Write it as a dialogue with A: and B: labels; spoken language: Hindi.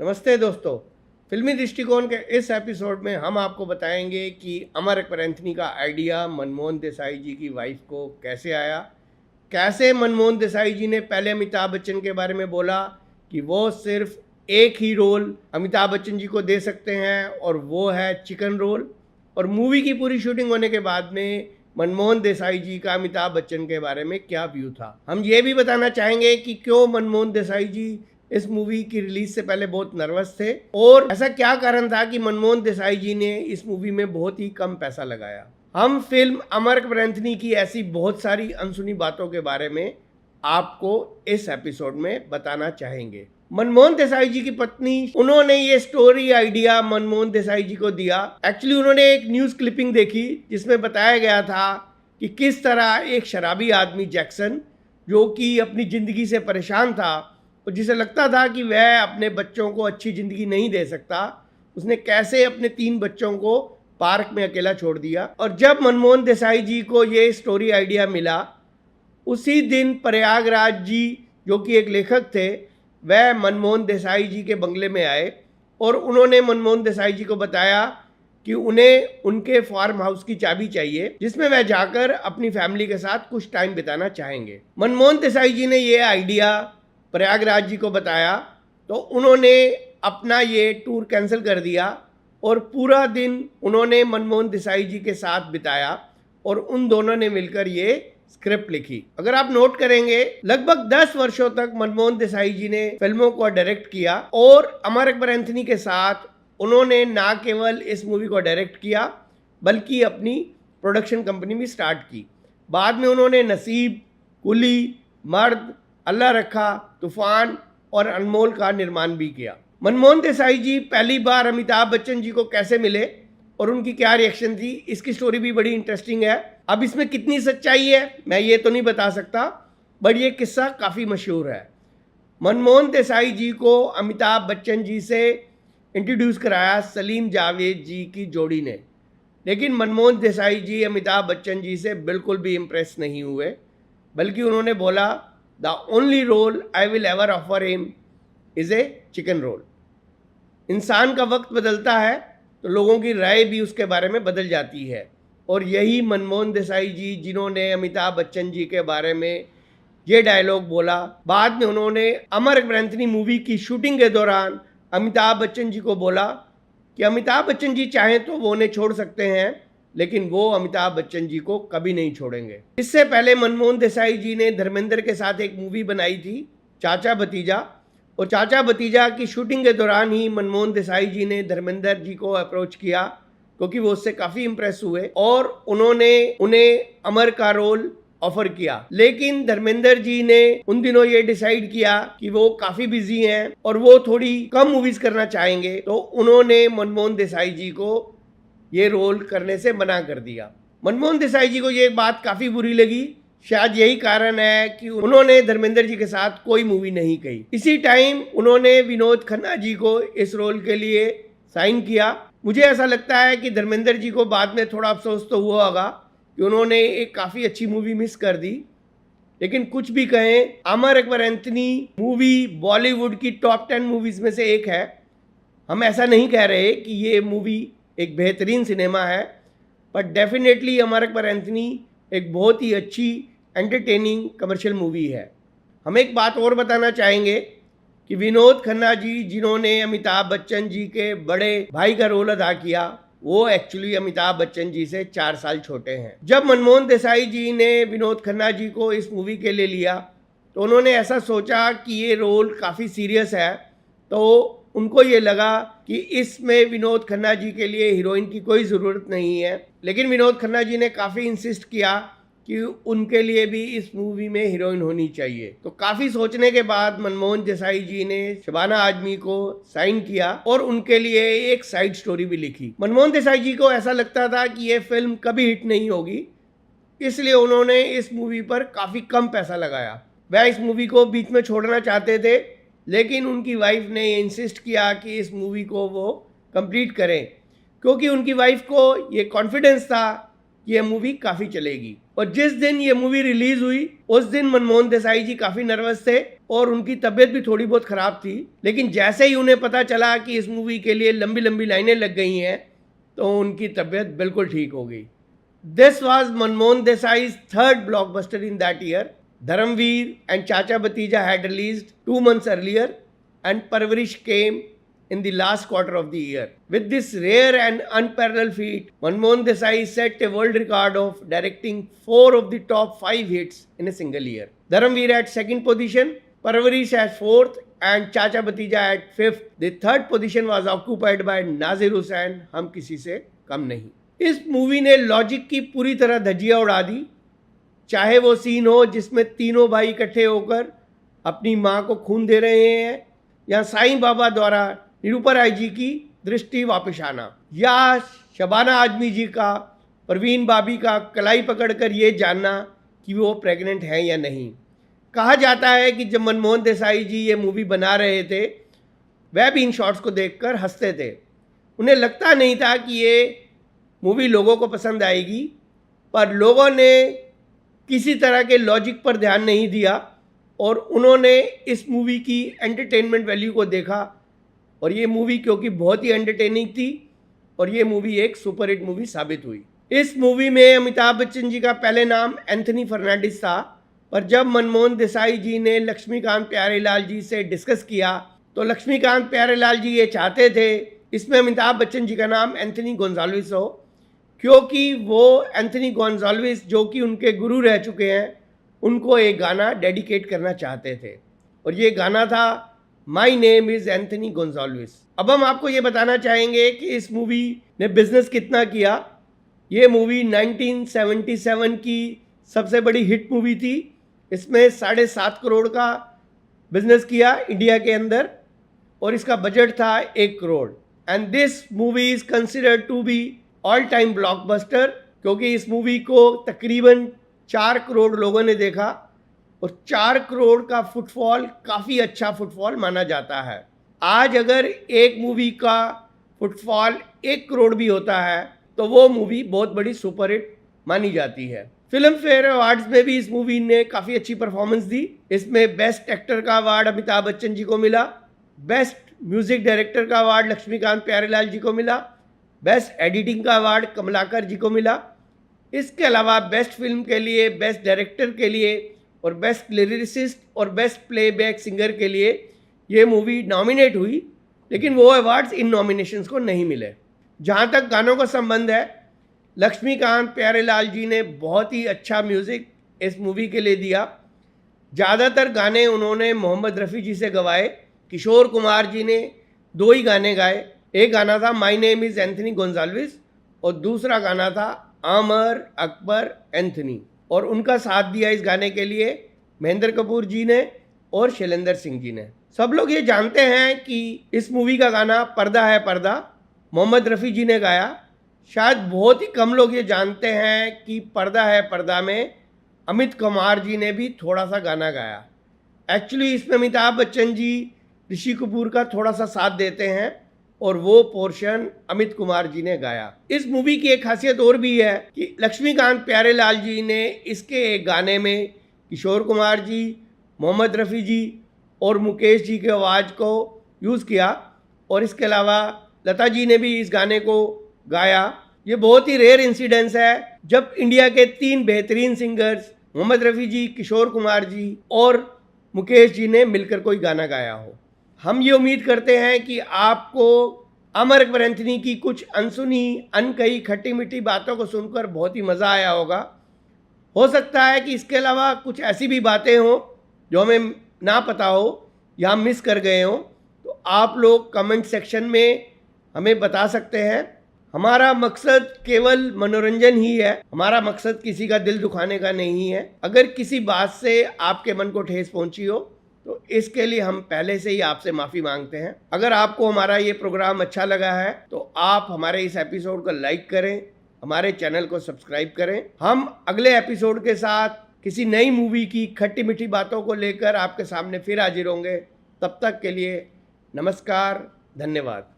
A: नमस्ते दोस्तों। फिल्मी दृष्टिकोण के इस एपिसोड में हम आपको बताएंगे कि अमर अकबर एंथनी का आइडिया मनमोहन देसाई जी की वाइफ को कैसे आया, कैसे मनमोहन देसाई जी ने पहले अमिताभ बच्चन के बारे में बोला कि वो सिर्फ एक ही रोल अमिताभ बच्चन जी को दे सकते हैं और वो है चिकन रोल, और मूवी की पूरी शूटिंग होने के बाद में मनमोहन देसाई जी का अमिताभ बच्चन के बारे में क्या व्यू था। हम ये भी बताना चाहेंगे कि क्यों मनमोहन देसाई जी इस मूवी की रिलीज से पहले बहुत नर्वस थे और ऐसा क्या कारण था कि मनमोहन देसाई जी ने इस मूवी में बहुत ही कम पैसा लगाया। हम फिल्म अमर अकबर एंथनी की ऐसी बहुत सारी अनसुनी बातों के बारे में आपको इस एपिसोड में बताना चाहेंगे। मनमोहन देसाई जी की पत्नी, उन्होंने ये स्टोरी आइडिया मनमोहन देसाई जी को दिया। एक्चुअली उन्होंने एक न्यूज़ क्लिपिंग देखी जिसमें बताया गया था कि किस तरह एक शराबी आदमी जैक्सन, जो कि अपनी ज़िंदगी से परेशान था और जिसे लगता था कि वह अपने बच्चों को अच्छी ज़िंदगी नहीं दे सकता, उसने कैसे अपने 3 बच्चों को पार्क में अकेला छोड़ दिया। और जब मनमोहन देसाई जी को ये स्टोरी आइडिया मिला, उसी दिन प्रयागराज जी, जो कि एक लेखक थे, वह मनमोहन देसाई जी के बंगले में आए और उन्होंने मनमोहन देसाई जी को बताया कि उन्हें उनके फार्म हाउस की चाबी चाहिए जिसमें वह जाकर अपनी फैमिली के साथ कुछ टाइम बिताना चाहेंगे। मनमोहन देसाई जी ने ये आइडिया प्रयागराज जी को बताया तो उन्होंने अपना ये टूर कैंसिल कर दिया और पूरा दिन उन्होंने मनमोहन देसाई जी के साथ बिताया और उन दोनों ने मिलकर ये स्क्रिप्ट लिखी। अगर आप नोट करेंगे, लगभग 10 वर्षों तक मनमोहन देसाई जी ने फिल्मों को डायरेक्ट किया और अमर अकबर एंथनी के साथ उन्होंने ना केवल इस मूवी को डायरेक्ट किया बल्कि अपनी प्रोडक्शन कंपनी भी स्टार्ट की। बाद में उन्होंने नसीब, कुली, मर्द, अल्लाह रखा, तूफान और अनमोल का निर्माण भी किया। मनमोहन देसाई जी पहली बार अमिताभ बच्चन जी को कैसे मिले और उनकी क्या रिएक्शन थी, इसकी स्टोरी भी बड़ी इंटरेस्टिंग है। अब इसमें कितनी सच्चाई है मैं ये तो नहीं बता सकता, बट ये किस्सा काफ़ी मशहूर है। मनमोहन देसाई जी को अमिताभ बच्चन जी से इंट्रोड्यूस कराया सलीम जावेद जी की जोड़ी ने, लेकिन मनमोहन देसाई जी अमिताभ बच्चन जी से बिल्कुल भी इम्प्रेस नहीं हुए, बल्कि उन्होंने बोला the only role I will ever offer him is a chicken roll. इंसान का वक्त बदलता है तो लोगों की राय भी उसके बारे में बदल जाती है, और यही मनमोहन देसाई जी जिन्होंने अमिताभ बच्चन जी के बारे में ये डायलॉग बोला। बाद में उन्होंने अमर अकबर एंथनी मूवी की शूटिंग के दौरान अमिताभ बच्चन जी को बोला कि अमिताभ बच्चन जी चाहें तो वो उन्हें छोड़ सकते हैं, लेकिन वो अमिताभ बच्चन जी को कभी नहीं छोड़ेंगे। इससे पहले मनमोहन देसाई जी ने धर्मेंद्र के साथ एक मूवी बनाई थी चाचा भतीजा, और चाचा भतीजा की शूटिंग के दौरान ही मनमोहन देसाई जी ने धर्मेंद्र जी को अप्रोच किया क्योंकि वो उससे काफ़ी इम्प्रेस हुए और उन्होंने उन्हें अमर का रोल ऑफर किया। लेकिन धर्मेंद्र जी ने उन दिनों ये डिसाइड किया कि वो काफ़ी बिजी हैं और वो थोड़ी कम मूवीज़ करना चाहेंगे, तो उन्होंने मनमोहन देसाई जी को ये रोल करने से मना कर दिया। मनमोहन देसाई जी को ये बात काफ़ी बुरी लगी। शायद यही कारण है कि उन्होंने धर्मेंद्र जी के साथ कोई मूवी नहीं की। इसी टाइम उन्होंने विनोद खन्ना जी को इस रोल के लिए साइन किया। मुझे ऐसा लगता है कि धर्मेंद्र जी को बाद में थोड़ा अफसोस तो हुआ होगा कि उन्होंने एक काफ़ी अच्छी मूवी मिस कर दी, लेकिन कुछ भी कहें, अमर अकबर एंथनी मूवी बॉलीवुड की टॉप 10 मूवीज़ में से एक है। हम ऐसा नहीं कह रहे कि ये मूवी एक बेहतरीन सिनेमा है, but definitely Amar Akbar Anthony एक बहुत ही अच्छी एंटरटेनिंग कमर्शियल मूवी है। हम एक बात और बताना चाहेंगे कि विनोद खन्ना जी, जिन्होंने अमिताभ बच्चन जी के बड़े भाई का रोल अदा किया, वो एक्चुअली अमिताभ बच्चन जी से 4 साल छोटे हैं। जब मनमोहन देसाई जी ने विनोद खन्ना जी को इस मूवी के लिए लिया तो उन्होंने ऐसा सोचा कि ये रोल काफ़ी सीरियस है, तो उनको ये लगा कि इसमें विनोद खन्ना जी के लिए हीरोइन की कोई ज़रूरत नहीं है। लेकिन विनोद खन्ना जी ने काफ़ी इंसिस्ट किया कि उनके लिए भी इस मूवी में हीरोइन होनी चाहिए। तो काफ़ी सोचने के बाद मनमोहन देसाई जी ने शबाना आजमी को साइन किया और उनके लिए एक साइड स्टोरी भी लिखी। मनमोहन देसाई जी को ऐसा लगता था कि ये फिल्म कभी हिट नहीं होगी, इसलिए उन्होंने इस मूवी पर काफ़ी कम पैसा लगाया। वह इस मूवी को बीच में छोड़ना चाहते थे, लेकिन उनकी वाइफ ने इंसिस्ट किया कि इस मूवी को वो कंप्लीट करें, क्योंकि उनकी वाइफ को ये कॉन्फिडेंस था कि ये मूवी काफ़ी चलेगी। और जिस दिन ये मूवी रिलीज़ हुई उस दिन मनमोहन देसाई जी काफ़ी नर्वस थे और उनकी तबीयत भी थोड़ी बहुत ख़राब थी, लेकिन जैसे ही उन्हें पता चला कि इस मूवी के लिए लंबी लंबी लाइनें लग गई हैं तो उनकी तबीयत बिल्कुल ठीक हो गई। This was Manmohan Desai's third blockbuster in that year. Dharamveer and Chacha Bhatija had released 2 months earlier, and Parvarish came in the last quarter of the year. With this rare and unparalleled feat, Manmohan Desai set a world record of directing 4 of the top 5 hits in a single year. Dharamveer at 2nd position, Parvarish at 4th, and Chacha Bhatija at 5th. The 3rd position was occupied by Nazir Hussain, हम किसी से कम नहीं। इस मूवी ने लॉजिक की पूरी तरह धज्जियां उड़ा दी, चाहे वो सीन हो जिसमें तीनों भाई इकट्ठे होकर अपनी माँ को खून दे रहे हैं, या साईं बाबा द्वारा निरूपा राय जी की दृष्टि वापस आना, या शबाना आजमी जी का परवीन बाबी का कलाई पकड़कर ये जानना कि वो प्रेग्नेंट हैं या नहीं। कहा जाता है कि जब मनमोहन देसाई जी ये मूवी बना रहे थे, वह भी इन शॉट्स को देखकर हंसते थे। उन्हें लगता नहीं था कि ये मूवी लोगों को पसंद आएगी, पर लोगों ने किसी तरह के लॉजिक पर ध्यान नहीं दिया और उन्होंने इस मूवी की एंटरटेनमेंट वैल्यू को देखा, और ये मूवी क्योंकि बहुत ही एंटरटेनिंग थी और ये मूवी एक सुपरहिट मूवी साबित हुई। इस मूवी में अमिताभ बच्चन जी का पहले नाम एंथनी फर्नांडिस था, पर जब मनमोहन देसाई जी ने लक्ष्मीकांत प्यारेलाल जी से डिस्कस किया तो लक्ष्मीकांत प्यारेलाल जी ये चाहते थे इसमें अमिताभ बच्चन जी का नाम एंथनी गोंजाल्विस हो, क्योंकि वो एंथनी गोंजाल्विस जो कि उनके गुरु रह चुके हैं, उनको एक गाना डेडिकेट करना चाहते थे, और ये गाना था my name is Anthony Gonsalves. अब हम आपको ये बताना चाहेंगे कि इस मूवी ने बिजनेस कितना किया। ये मूवी 1977 की सबसे बड़ी हिट मूवी थी। इसमें 7.5 करोड़ का बिजनेस किया इंडिया के अंदर, और इसका बजट था 1 crore. And this movie is considered to be all time blockbuster, क्योंकि इस मूवी को तकरीबन 4 करोड़ लोगों ने देखा, और 4 करोड़ का फुटफॉल काफ़ी अच्छा फुटफॉल माना जाता है। आज अगर एक मूवी का फुटफॉल 1 करोड़ भी होता है तो वो मूवी बहुत बड़ी सुपरहिट मानी जाती है। फिल्म फेयर अवार्ड्स में भी इस मूवी ने काफ़ी अच्छी परफॉर्मेंस दी। इसमें बेस्ट एक्टर का अवार्ड अमिताभ बच्चन जी को मिला, बेस्ट म्यूजिक डायरेक्टर का अवार्ड लक्ष्मीकांत प्यारेलाल जी को मिला, बेस्ट एडिटिंग का अवार्ड कमलाकर जी को मिला। इसके अलावा बेस्ट फिल्म के लिए, बेस्ट डायरेक्टर के लिए और बेस्ट लिरिसिस्ट और बेस्ट प्लेबैक सिंगर के लिए ये मूवी नॉमिनेट हुई, लेकिन वो अवार्ड्स इन नॉमिनेशंस को नहीं मिले। जहाँ तक गानों का संबंध है, लक्ष्मीकांत प्यारेलाल जी ने बहुत ही अच्छा म्यूज़िक इस मूवी के लिए दिया। ज़्यादातर गाने उन्होंने मोहम्मद रफ़ी जी से गवाए। किशोर कुमार जी ने 2 ही गाने गाए। एक गाना था my name is Anthony Gonsalves और दूसरा गाना था आमर अकबर एंथनी, और उनका साथ दिया इस गाने के लिए महेंद्र कपूर जी ने और शैलेंद्र सिंह जी ने। सब लोग ये जानते हैं कि इस मूवी का गाना पर्दा है पर्दा मोहम्मद रफ़ी जी ने गाया। शायद बहुत ही कम लोग ये जानते हैं कि पर्दा है पर्दा में अमित कुमार जी ने भी थोड़ा सा गाना गाया। एक्चुअली इसमें अमिताभ बच्चन जी ऋषि कपूर का थोड़ा सा साथ देते हैं और वो पोर्शन अमित कुमार जी ने गाया। इस मूवी की एक खासियत और भी है कि लक्ष्मीकांत प्यारेलाल जी ने इसके एक गाने में किशोर कुमार जी, मोहम्मद रफ़ी जी और मुकेश जी के आवाज़ को यूज़ किया, और इसके अलावा लता जी ने भी इस गाने को गाया। ये बहुत ही रेयर इंसिडेंस है जब इंडिया के 3 बेहतरीन सिंगर्स मोहम्मद रफ़ी जी, किशोर कुमार जी और मुकेश जी ने मिलकर कोई गाना गाया हो। हम ये उम्मीद करते हैं कि आपको अमर अकबर एंथनी की कुछ अनसुनी, अनकही, खट्टी मीठी बातों को सुनकर बहुत ही मज़ा आया होगा। हो सकता है कि इसके अलावा कुछ ऐसी भी बातें हों जो हमें ना पता हो या हम मिस कर गए हों, तो आप लोग कमेंट सेक्शन में हमें बता सकते हैं। हमारा मकसद केवल मनोरंजन ही है, हमारा मकसद किसी का दिल दुखाने का नहीं है। अगर किसी बात से आपके मन को ठेस पहुंची हो तो इसके लिए हम पहले से ही आपसे माफ़ी मांगते हैं। अगर आपको हमारा ये प्रोग्राम अच्छा लगा है तो आप हमारे इस एपिसोड को लाइक करें, हमारे चैनल को सब्सक्राइब करें। हम अगले एपिसोड के साथ किसी नई मूवी की खट्टी मीठी बातों को लेकर आपके सामने फिर हाजिर होंगे। तब तक के लिए नमस्कार, धन्यवाद।